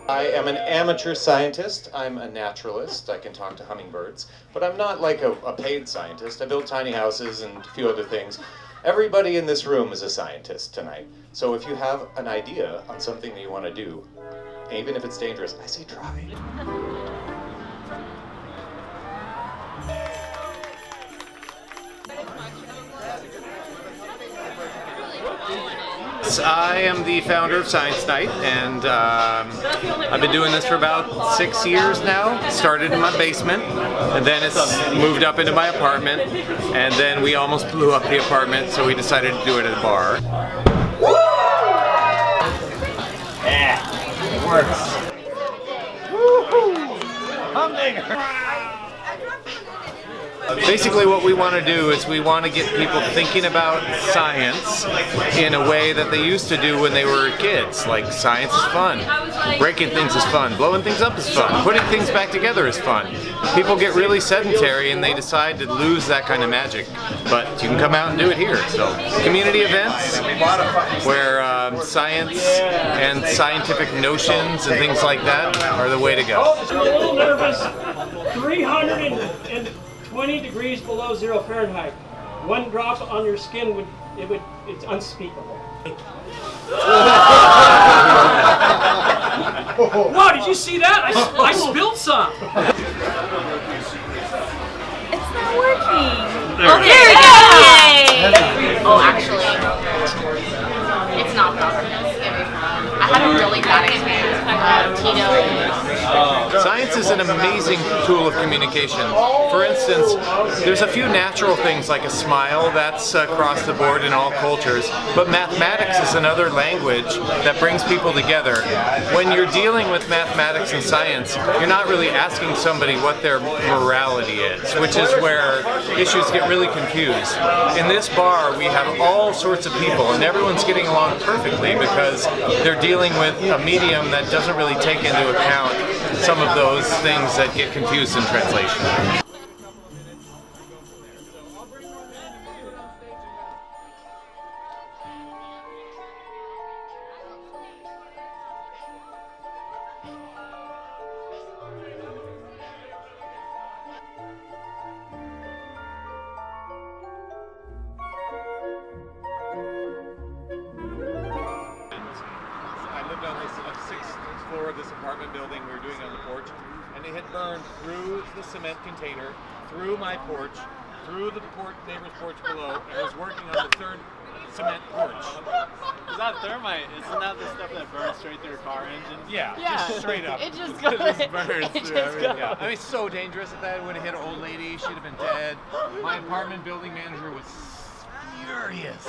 I am an amateur scientist. I'm a naturalist. I can talk to hummingbirds, but I'm not like a paid scientist. I build tiny houses and a few other things. Everybody in this room is a scientist tonight. So if you have an idea on something that you want to do, even if it's dangerous, I say try. I am the founder of Science Night, and I've been doing this for about 6 years now. Started in my basement, and then it's moved up into my apartment, and then we almost blew up the apartment, so we decided to do it at a bar. Yeah, it works. Woo-hoo! Humdinger! Basically what we want to do is we want to get people thinking about science in a way that they used to do when they were kids. Like, science is fun. Breaking things is fun. Blowing things up is fun. Putting things back together is fun. People get really sedentary and they decide to lose that kind of magic. But you can come out and do it here. So, community events where science and scientific notions and things like that are the way to go. I'm a little nervous. 320 degrees below 0 Fahrenheit. One drop on your skin it's unspeakable. Whoa, did you see that? I spilled some. It's not working. Oh, there we go. Yay. Oh, actually, it's not proper. I had a really bad experience with Tito. Science is an amazing tool of communication. For instance, there's a few natural things like a smile that's across the board in all cultures, but mathematics is another language that brings people together. When you're dealing with mathematics and science, you're not really asking somebody what their morality is, which is where issues get really confused. In this bar, we have all sorts of people, and everyone's getting along perfectly because they're dealing with a medium that doesn't really take into account some of those things that get confused in translation. I lived on this 6th floor of this apartment building. We were doing it on the porch, and it had burned through the cement container, through my porch, through the neighbor's porch below, and was working on the 3rd cement porch. Is that thermite? Isn't that the stuff that burns straight through car engines? Yeah, just straight up. It just goes. It burns through everything. Yeah, I mean, it's so dangerous. If that would have hit an old lady, she'd have been dead. My apartment building manager was furious.